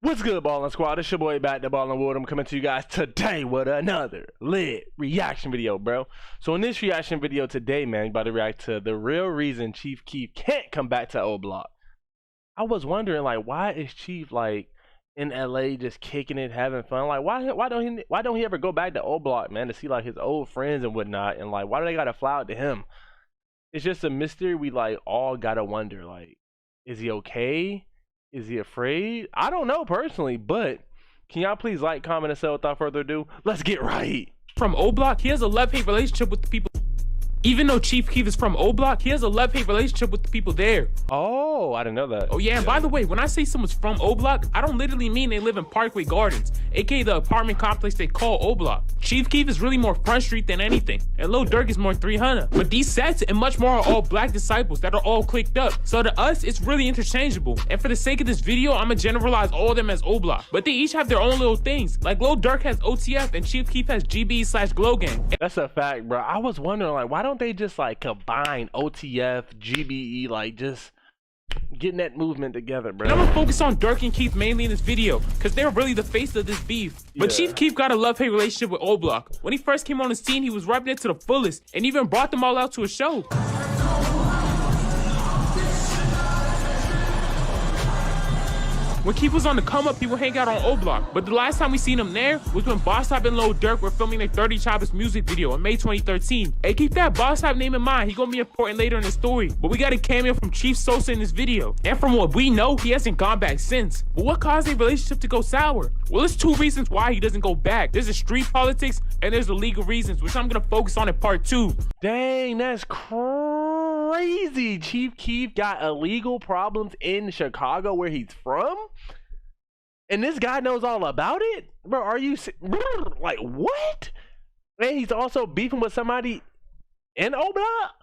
What's good, Ballin' Squad? It's your boy back to Ballin' Wood. I'm coming to you guys today with another lit reaction video, bro. So in this reaction video today, man, about to react to the real reason Chief Keef can't come back to O Block. I was wondering, like, why is Chief like in LA just kicking it, having fun? Like, why don't he ever go back to O Block, man, to see like his old friends and whatnot? And like, why do they gotta fly out to him? It's just a mystery we like all gotta wonder. Like, is he okay? Is he afraid? I don't know personally, but can y'all please like, comment, and say without further ado? Let's get right. From O Block, he has a love-hate relationship with the people. Even though Chief Keef is from O Block, he has a love-hate relationship with the people there. Oh, I didn't know that. Oh yeah, and by the way, when I say someone's from O Block, I don't literally mean they live in Parkway Gardens, aka the apartment complex they call O Block. Chief Keef is really more Front Street than anything, and Lil Durk is more 300. But these sets and much more are all black disciples that are all clicked up. So to us, it's really interchangeable. And for the sake of this video, I'ma generalize all of them as O Block. But they each have their own little things. Like Lil Durk has OTF and Chief Keef has GB/Glow Gang. That's a fact, bro. I was wondering, like, why don't they just like combine OTF, GBE, like just getting that movement together, bro? And I'm gonna focus on Durk and Keef mainly in this video because they're really the face of this beef. But Chief Keef got a love-hate relationship with O Block. When he first came on the scene, he was repping it to the fullest and even brought them all out to a show. When Keef was on the come up, he would hang out on O Block. But the last time we seen him there was when Boss Type and Lil Durk were filming their 30 Choppers music video in May 2013. Hey, keep that Boss Type name in mind. He gonna be important later in the story. But we got a cameo from Chief Sosa in this video. And from what we know, he hasn't gone back since. But what caused their relationship to go sour? Well, there's two reasons why he doesn't go back. There's the street politics and there's the legal reasons, which I'm gonna focus on in part 2. Dang, that's crazy. Chief Keef got illegal problems in Chicago where he's from? And this guy knows all about it? Bro, are you like, what? And he's also beefing with somebody in O Block?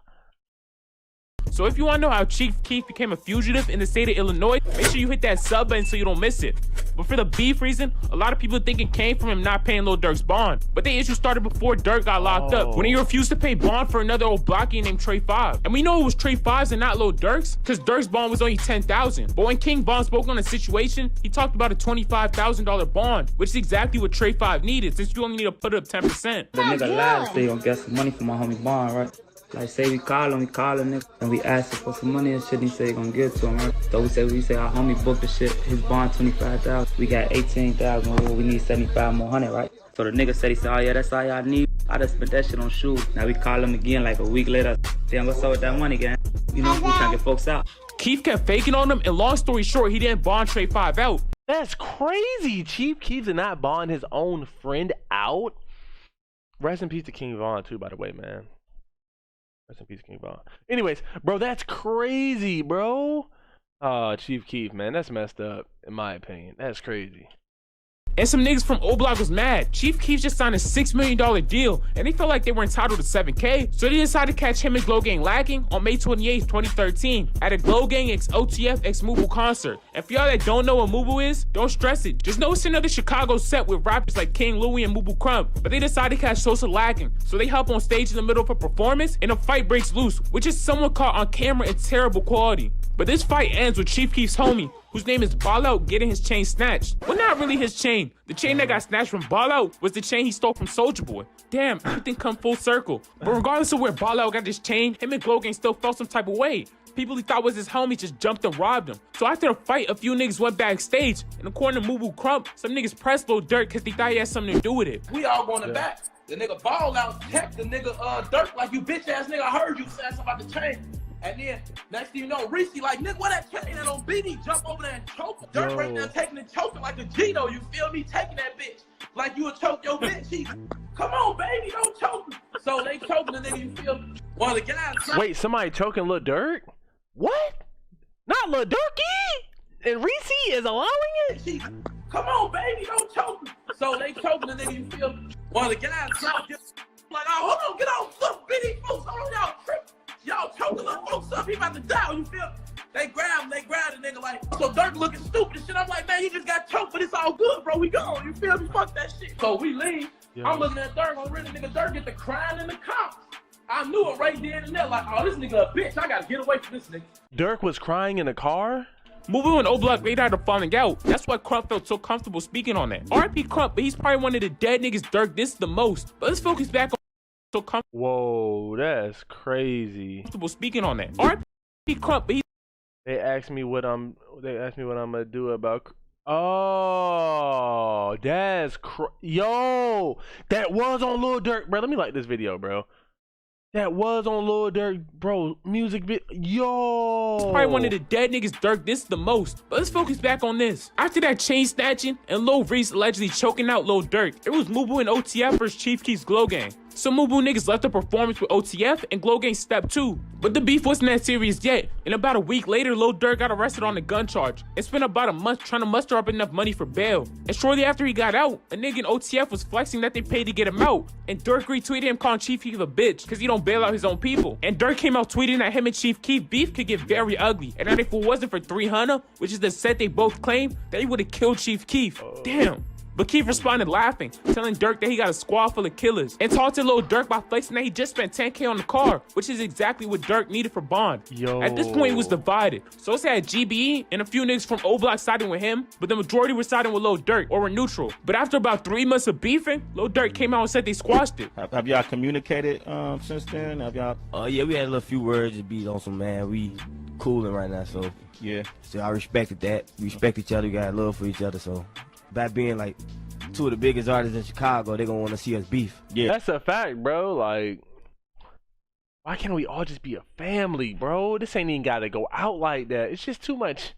So if you want to know how Chief Keef became a fugitive in the state of Illinois, make sure you hit that sub button so you don't miss it. But for the beef reason, a lot of people think it came from him not paying Lil Durk's bond. But the issue started before Durk got locked up, when he refused to pay bond for another old blockie named Trey 5. And we know it was Trey 5's and not Lil Durk's, because Durk's bond was only $10,000. But when King Von spoke on the situation, he talked about a $25,000 bond, which is exactly what Trey 5 needed, since you only need to put up 10%. The nigga lied to say he gonna get some money for my homie Bond, right? Like, say we call him nigga, and we ask him for some money and shit, and he say he gonna give it to him, right? So we say our homie booked the shit, his bond 25,000, we got 18,000, we need 75 more hundred, right? So the nigga said, he said, oh yeah, that's all y'all need. I just spent that shit on shoes. Now we call him again like a week later. Damn, what's up with that money, gang? You know, we trying to get folks out. Keef kept faking on him, and long story short, he didn't bond Trey 5 out. That's crazy. Chief Keef did not bond his own friend out. Rest in peace to King Von too, by the way, man. Rest in peace, King Von. Anyways, bro, that's crazy, bro. Chief Keef, man, that's messed up, in my opinion. That's crazy. And some niggas from O Block was mad. Chief Keef just signed a $6 million deal, and they felt like they were entitled to $7K, so they decided to catch him and Glow Gang lacking on May 28th, 2013, at a Glow Gang x OTF x Mubu concert. And for y'all that don't know what Mubu is, don't stress it. Just know it's another Chicago set with rappers like King Louie and Mubu Crump, but they decided to catch Sosa lacking, so they hop on stage in the middle of a performance, and a fight breaks loose, which is someone caught on camera in terrible quality. But this fight ends with Chief Keef's homie, whose name is Ball Out, getting his chain snatched. Well, not really his chain. The chain that got snatched from Ball Out was the chain he stole from Soulja Boy. Damn, everything come full circle. But regardless of where Ball Out got this chain, him and Glow Gang still felt some type of way. People he thought was his homie just jumped and robbed him. So after the fight, a few niggas went backstage, and according to Mubu Crump, some niggas pressed Lil Durk because they thought he had something to do with it. We all going back. The nigga Ball Out checked the nigga Durk like, you bitch ass nigga, I heard you saying something about the chain. And then next thing you know, Reese like, nigga, what that chain that on BD jump over there and choke. Durk right there taking and choking like a Gino, you feel me? Taking that bitch like you would choke your bitch. He, come on, baby, don't choke me. So they choking the nigga, you feel me? One of the guys. Wait, somebody choking Lil Durk? What? Not Lil Durky? And Reese is allowing it? He, come on, baby, don't choke me. So they choking the nigga, you feel me? One of the guys like, oh, hold on, get on, look, BD folks, hold on, y'all tripping. Y'all choking little folks up, he about to die, you feel me? They grab the nigga like, so Durk looking stupid and shit. I'm like, man, he just got choked, but it's all good, bro, we gone, you feel me? Fuck that shit. So we leave, I'm looking at Durk, I'm really nigga, Durk get the crying in the cops. I knew it right there and there, like, oh, this nigga a bitch, I gotta get away from this nigga. Durk was crying in the car? Movie and O-Block later had a falling out. That's why Crump felt so comfortable speaking on that. R.I.P. Crump, but he's probably one of the dead niggas Dirk this the most. But let's focus back on so comfortable Whoa, that's crazy. speaking on that. R.I.P. Crump, but They asked me what I'm gonna do about. Oh, that's yo. That was on Lil Durk, bro. Let me like this video, bro. That was on Lil Durk, bro. Music video. Yo. he's probably one of the dead niggas Dirk this the most. But let's focus back on this. After that chain snatching and Lil Reese allegedly choking out Lil Durk, it was Mubu and OTF versus Chief Keef's Glow Gang. So Mubu niggas left the performance with OTF and Glow Gang stepped 2. But the beef wasn't that serious yet, and about a week later, Lil Durk got arrested on a gun charge and spent about a month trying to muster up enough money for bail. And shortly after he got out, a nigga in OTF was flexing that they paid to get him out, and Durk retweeted him calling Chief Keef a bitch because he don't bail out his own people. And Durk came out tweeting that him and Chief Keef beef could get very ugly, and that if it wasn't for 300, which is the set they both claim, that he would have killed Chief Keef. Damn. But Keef responded laughing, telling Durk that he got a squad full of killers, and talked to Lil Durk by flexing that he just spent 10K on the car, which is exactly what Durk needed for Bond. Yo. At this point, he was divided. So it's had GBE and a few niggas from O-Block siding with him, but the majority were siding with Lil Durk, or were neutral. But after about 3 months of beefing, Lil Durk came out and said they squashed it. Have y'all communicated since then? Have y'all? Yeah, we had a little few words to beat on some, man. We cooling right now, so Yeah. I respected that. We respect each other. We got love for each other. So by being like 2 of the biggest artists in Chicago, they gonna want to see us beef. Yeah. That's a fact, bro. Like, why can't we all just be a family, bro? This ain't even gotta go out like that. It's just too much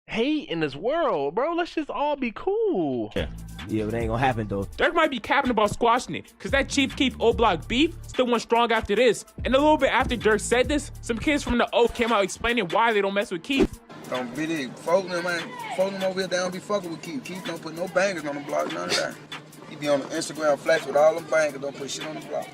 hate in this world, bro. Let's just all be cool. Yeah. Yeah, but it ain't gonna happen though. Durk might be capping about squashing it, cause that Chief Keef O-Block beef still went strong after this. And a little bit after Durk said this, some kids from the O came out explaining why they don't mess with Keef. Don't be the folks them, man. Folks them over here, they don't be fucking with Keef. Keef don't put no bangers on the block, none of that. He be on the Instagram flex with all them bangers, don't put shit on the block.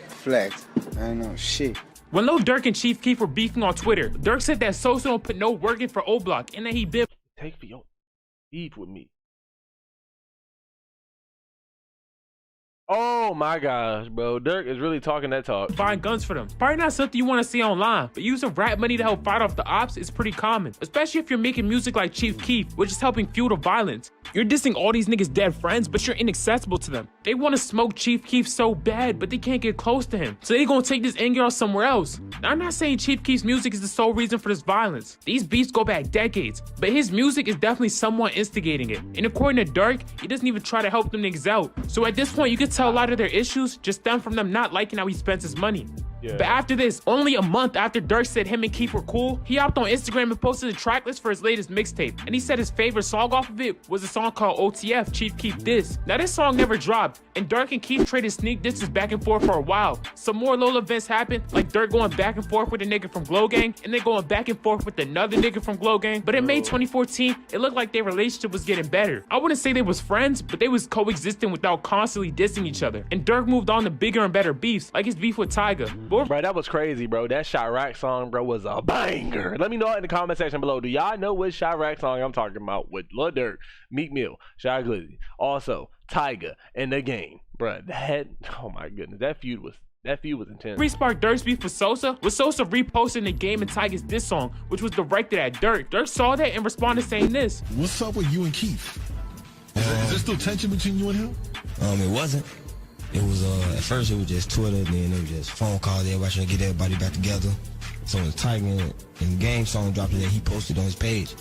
Flex, I ain't know shit. When Lil Durk and Chief Keef were beefing on Twitter, Durk said that Sosa don't put no work in for O-Block and that he been Take for your beef with me. Oh my gosh, bro. Durk is really talking that talk. buying guns for them. Probably not something you want to see online, but using rap money to help fight off the ops is pretty common, especially if you're making music like Chief Keef, which is helping fuel the violence. You're dissing all these niggas' dead friends, but you're inaccessible to them. They want to smoke Chief Keef so bad, but they can't get close to him, so they gonna take this anger out somewhere else. Now, I'm not saying Chief Keef's music is the sole reason for this violence. These beefs go back decades, but his music is definitely someone instigating it. And according to Durk, he doesn't even try to help them niggas out. So at this point, you can tell a lot of their issues just stem from them not liking how he spends his money. Yeah. But after this, only a month after Durk said him and Keef were cool, he hopped on Instagram and posted a track list for his latest mixtape. And he said his favorite song off of it was a song called OTF, Chief Keef Diss. Now this song never dropped, and Durk and Keef traded sneak disses back and forth for a while. Some more little events happened, like Durk going back and forth with a nigga from Glow Gang, and then going back and forth with another nigga from Glow Gang. But in May 2014, it looked like their relationship was getting better. I wouldn't say they was friends, but they was coexisting without constantly dissing each other. And Durk moved on to bigger and better beefs, like his beef with Tyga. But Bro, that was crazy, bro. That Chirac song, bro, was a banger. Let me know in the comment section below. Do y'all know which Chirac song I'm talking about? With Lil Durk, Meek Mill, Shy Glizzy, also Tyga, and The Game, bro. That, oh my goodness, that feud was intense. re-sparked Durk's beef with Sosa, with Sosa reposting The Game and Tyga's diss song, which was directed at Durk. Durk saw that and responded saying this. What's up with you and Keef? Is there still tension between you and him? It wasn't. It was at first it was just Twitter, then it was just phone calls, everybody trying to get everybody back together. So when Tiger and Game song dropped today, he posted on his page.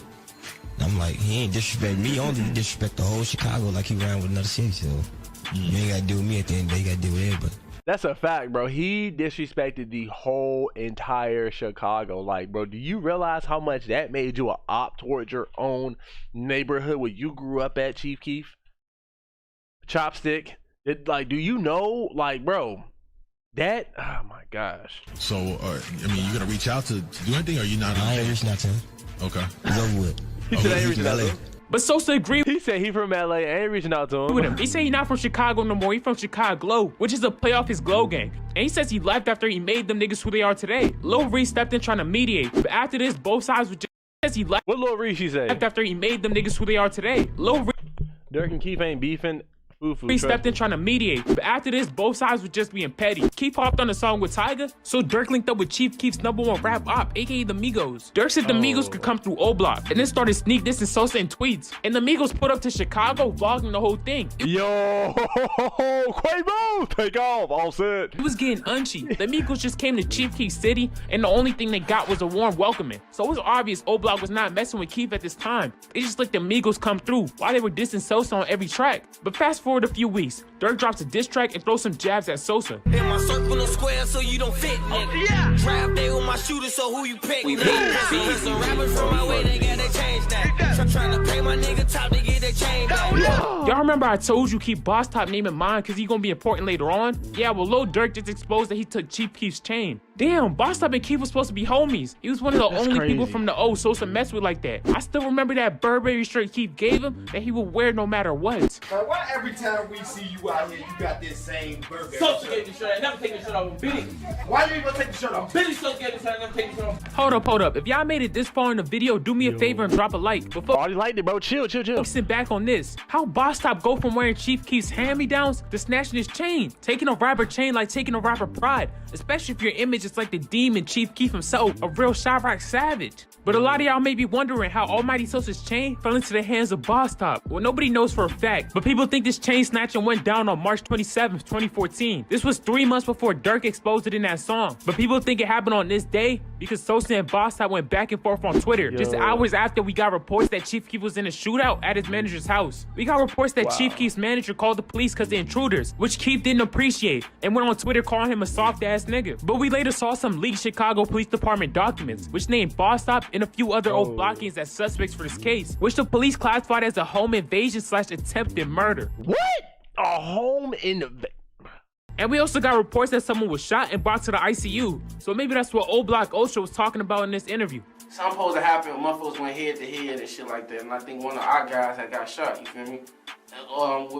And I'm like, he ain't disrespect me only, he disrespect the whole Chicago like he ran with another city. So you ain't gotta deal with me at the end of the day, you gotta deal with everybody. That's a fact, bro. He disrespected the whole entire Chicago. Like, bro, do you realize how much that made you a op towards your own neighborhood where you grew up at, Chief Keef? Chopstick. Like, do you know, like, bro, that, oh my gosh. So, I mean, you gonna reach out to do anything, or you not? I ain't reaching out to him. Okay. It's over with. He said, I ain't reaching out to him. But Sosa agreed He said he from LA, ain't reaching out to with him. him. He said he not from Chicago no more, he from Chicago Glow, which is a play off his Glow Gang. And he says he left after he made them niggas who they are today. Lil Reese stepped in trying to mediate, but after this, both sides were just, he says he left What Lil Reese he say? after he made them niggas who they are today. Lil Reese Durk and Keef ain't beefing He stepped in trying to mediate, but after this, both sides were just being petty. Keef hopped on the song with Tyga, so Dirk linked up with Chief Keef's #1 rap op, aka the Migos. Dirk said the Migos could come through O Block, and then started sneak dissing Sosa in tweets. And the Migos put up to Chicago, vlogging the whole thing. Yo, Quavo, take off, all set. It was getting unchy. The Migos just came to Chief Keef's city, and the only thing they got was a warm welcoming. So it was obvious O Block was not messing with Keef at this time. They just let the Migos come through while they were dissing Sosa on every track. But fast forward a few weeks, Dirk drops a diss track and throws some jabs at Sosa. In my circle of square, so you don't fit, nigga. Yeah. Drive day with my shooter, so who you pick? We some rappers from my way, they got they change that. Trying to pay my nigga top to get their chain back. Y'all remember I told you keep Boss Top name in mind because he's gonna be important later on? Yeah, well, Lil Durk just exposed that he took Chief Keef's chain. Damn, Boss Top and Keef was supposed to be homies. He was one of the only people from the O Sosa messed with like that. I still remember that Burberry shirt Keef gave him that he would wear no matter what. But why every time we see you out here, you got this same Burberry Sosa gave the shirt. I never take the shirt off. Billy. Why you even take the shirt off? Billy Sosa gave the shirt. I never take the shirt off. Hold up. If y'all made it this far in the video, do me a favor and drop a like. Before already liked it, bro. Chill. focusing back on this, how Boss Top go from wearing Chief Keef's hand-me-downs to snatching his chain, taking a rapper chain like taking a rapper pride, especially if your image is like the demon Chief Keef himself, a real Chirac savage. But a lot of y'all may be wondering how Almighty Sosa's chain fell into the hands of Boss Top. Well, nobody knows for a fact, but people think this chain snatching went down on March 27th, 2014. This was 3 months before Dirk exposed it in that song. But people think it happened on this day because Sosa and Boss Top went back and forth on Twitter. Just hours after we got reports that Chief Keef was in a shootout at his manager's house. We got reports that Chief Keef's manager called the police because of intruders, which Keef didn't appreciate, and went on Twitter calling him a soft-ass nigga. But we later saw some leaked Chicago Police Department documents, which named Boss Top and a few other old blockings as suspects for this case, which the police classified as a home invasion / attempted murder. What? A home invasion? And we also got reports that someone was shot and brought to the ICU. So maybe that's what O Block Ultra was talking about in this interview. Something supposed to happen, motherfuckers went head to head and shit like that. And I think one of our guys had got shot, you feel me?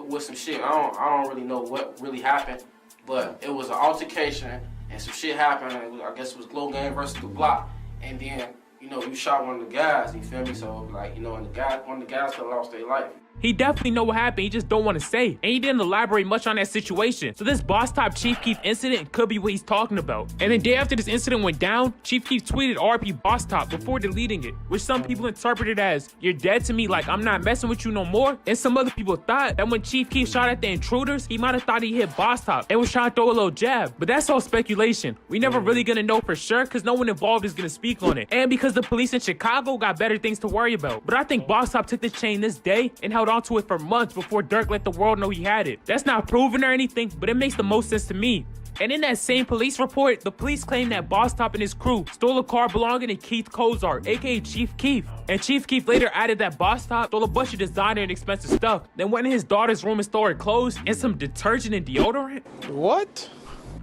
With some shit. I don't really know what really happened, but it was an altercation and some shit happened. I guess it was Glow Gang versus the Block. And then, you know, you shot one of the guys, you feel me? So, like, you know, and one of the guys could have lost their life. He definitely know what happened, he just don't want to say. And he didn't elaborate much on that situation. So this Boss Top Chief Keef incident could be what he's talking about. And the day after this incident went down, Chief Keef tweeted RP Boss Top before deleting it, which some people interpreted as, you're dead to me, like I'm not messing with you no more. And some other people thought that when Chief Keef shot at the intruders, he might have thought he hit Boss Top and was trying to throw a little jab. But that's all speculation. We never really gonna know for sure because no one involved is gonna speak on it. And because the police in Chicago got better things to worry about. But I think Boss Top took the chain this day and held onto it for months before Dirk let the world know he had it. That's not proven or anything, but it makes the most sense to me. And in that same police report, the police claimed that Boss Top and his crew stole a car belonging to Keith Kozar, aka Chief Keef. And Chief Keef later added that Boss Top stole a bunch of designer and expensive stuff, then went in his daughter's room and stole her clothes and some detergent and deodorant. What?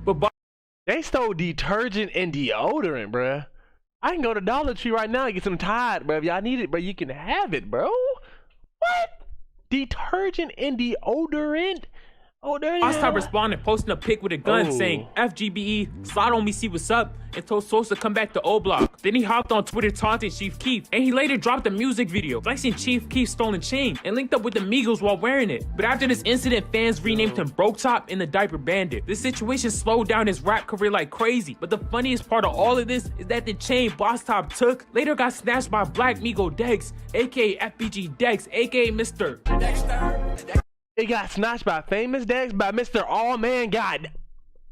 But they stole detergent and deodorant, bruh. I can go to Dollar Tree right now and get some Tide, bro. If y'all need it, bro, you can have it, bro. What? Detergent and deodorant? Oh, there Boss Top responded, posting a pic with a gun saying, FGBE, slide on me, see what's up, and told Sosa to come back to O Block. Then he hopped on Twitter taunting Chief Keef, and he later dropped a music video flexing Chief Keef's stolen chain and linked up with the Migos while wearing it. But after this incident, fans renamed him Broke Top and the Diaper Bandit. This situation slowed down his rap career like crazy, but the funniest part of all of this is that the chain Boss Top took later got snatched by Black Migo Dex, aka FBG Dex, aka Mr. Dexter. It got snatched by Famous Dex by Mr. All Man God.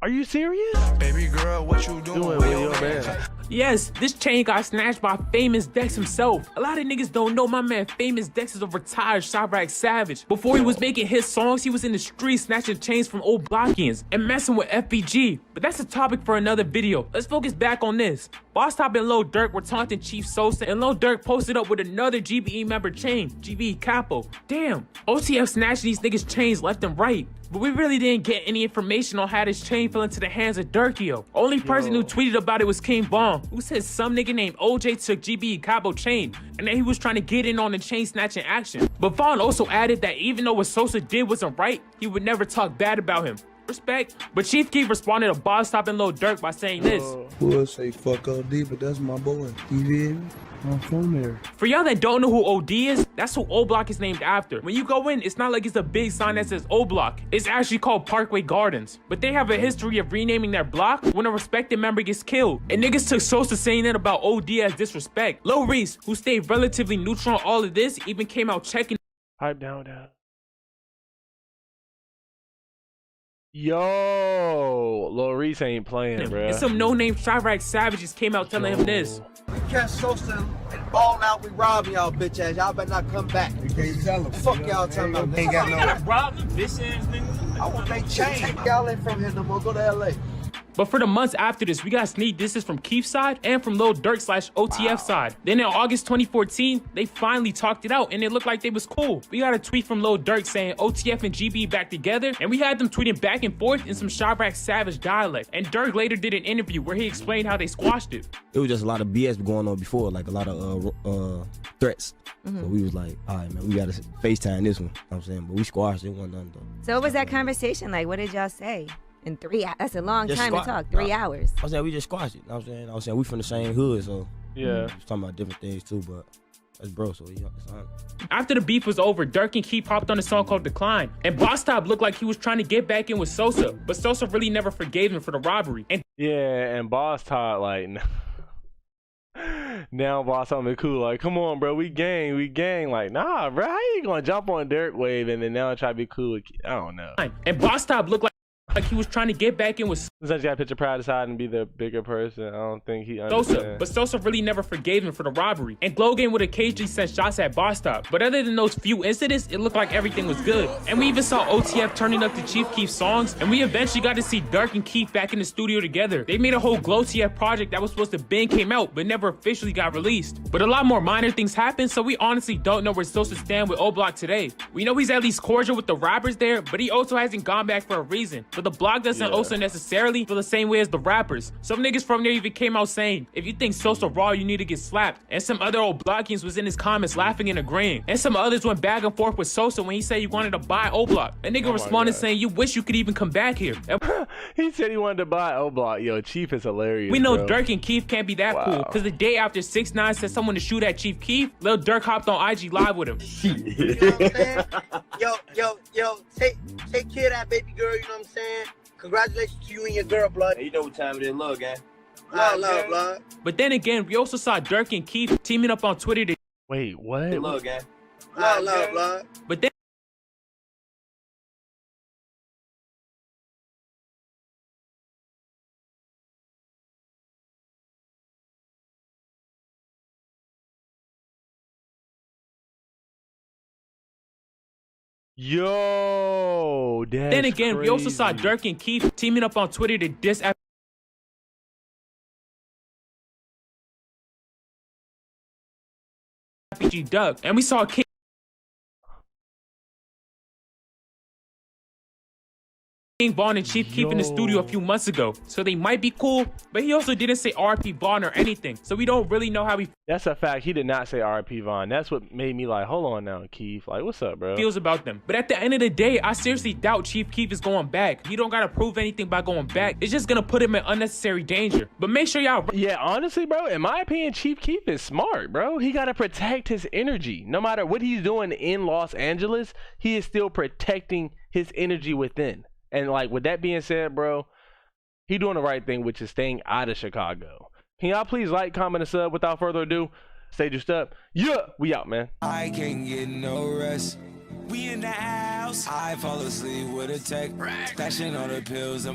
Are you serious? Baby girl, what you doing with your man? Yes, this chain got snatched by Famous Dex himself. A lot of niggas don't know my man Famous Dex is a retired Chirac savage. Before he was making his songs, he was in the streets snatching chains from old Blockians and messing with FBG. But that's a topic for another video. Let's focus back on this. Boss Top and Lil Durk were taunting Chief Sosa, and Lil Durk posted up with another GBE member chain, GBE Capo. Damn, OTF snatched these niggas chains left and right. But we really didn't get any information on how this chain fell into the hands of Durkio. Only person who tweeted about it was King Von, who said some nigga named OJ took GBE Cabo chain and that he was trying to get in on the chain snatching action. But Von also added that even though what Sosa did wasn't right, he would never talk bad about him. Respect. But Chief Keef responded to Boss Top and Lil Durk by saying this. We'll say fuck OD, but that's my boy. You hear me? I'm from there. For y'all that don't know who OD is, that's who O Block is named after. When you go in, it's not like it's a big sign that says O Block. It's actually called Parkway Gardens. But they have a history of renaming their block when a respected member gets killed. And niggas took Sosa saying that about OD as disrespect. Lil Reese, who stayed relatively neutral on all of this, even came out checking. Hype down. Yo, Lil Reese ain't playing, bro. And some no-name Chirac savages came out telling him this. We catch Sosa and ball out, we rob y'all bitch ass. Y'all better not come back. You can't tell them. Fuck y'all talking about. Ain't got no. Rob them bitch ass niggas. I want they change. Y'all ain't from here no more. Go to LA. But for the months after this, we got sneak disses from Keef's side and from Lil Durk / OTF side. Then in August 2014, they finally talked it out and it looked like they was cool. We got a tweet from Lil Durk saying OTF and GB back together, and we had them tweeting back and forth in some Chirac savage dialect. And Durk later did an interview where he explained how they squashed it. It was just a lot of BS going on before, like a lot of threats. So we was like, all right, man, we gotta FaceTime this one. You know what I'm saying, but we squashed it. Wasn't nothing though. So what was that conversation like? What did y'all say? In 3 hours? That's a long Just time to talk. 3 hours. I was saying we just squashed it. You know what I'm saying? We from the same hood, so yeah. We was talking about different things too, but that's bro, so it's on. After the beef was over, Durk and Keef hopped on a song called Decline. And Boss Top looked like he was trying to get back in with Sosa, but Sosa really never forgave him for the robbery. And yeah, and Boss Top, like, now Boss Top be cool, like, come on, bro, we gang. Like, nah, bro, how you gonna jump on Durk wave and then now try to be cool with I don't know. And Boss Top looked like he was trying to get back in with Sometimes you gotta put your pride aside and be the bigger person. I don't think he Sosa, understands. but Sosa really never forgave him for the robbery. And Glow Gang would occasionally send shots at Boss Top. But other than those few incidents, it looked like everything was good. And we even saw OTF turning up to Chief Keef songs, and we eventually got to see Durk and Keef back in the studio together. They made a whole Glow TF project that was supposed to been came out, but never officially got released. But a lot more minor things happened, so we honestly don't know where Sosa stand with O Block today. We know he's at least cordial with the rappers there, but he also hasn't gone back for a reason. But the block doesn't also necessarily feel the same way as the rappers. Some niggas from there even came out saying, if you think Sosa raw, you need to get slapped. And some other old blockians was in his comments laughing and agreeing. And some others went back and forth with Sosa when he said he wanted to buy O Block. A nigga responded saying, you wish you could even come back here. He said he wanted to buy O Block. Yo, Chief is hilarious. We know bro. Durk and Keef can't be that cool, because the day after 6ix9ine said someone to shoot at Chief Keef, Lil Durk hopped on IG Live with him. You know what I'm saying? Yo, take care of that baby girl, you know what I'm saying? Congratulations to you and your girl, blood. You know what time it is, love, gang. Love, blood. But then again, we also saw Durk and Keef teaming up on Twitter to wait, what? Love, gang. Love, blood. But then Yo, that's then again, we also saw Durk and Keef teaming up on Twitter to diss RPG Duck, and we saw King Vaughn and Chief Keef in the studio a few months ago, so they might be cool, but he also didn't say RP Vaughn or anything, so we don't really know how he That's a fact. He did not say RP Vaughn. That's what made me like, hold on now, Keef. Like, what's up, bro? feels about them. But at the end of the day, I seriously doubt Chief Keef is going back. He don't gotta prove anything by going back. It's just gonna put him in unnecessary danger. But make sure y'all... Yeah, honestly, bro, in my opinion, Chief Keef is smart, bro. He gotta protect his energy. No matter what he's doing in Los Angeles, he is still protecting his energy within. And like, with that being said, bro, he doing the right thing, which is staying out of Chicago. Can y'all please like, comment, and sub? Without further ado, stay juiced up. Yeah, we out, man. I can't get no rest. We in the house. I fall asleep with a tech. Stashing all the pills.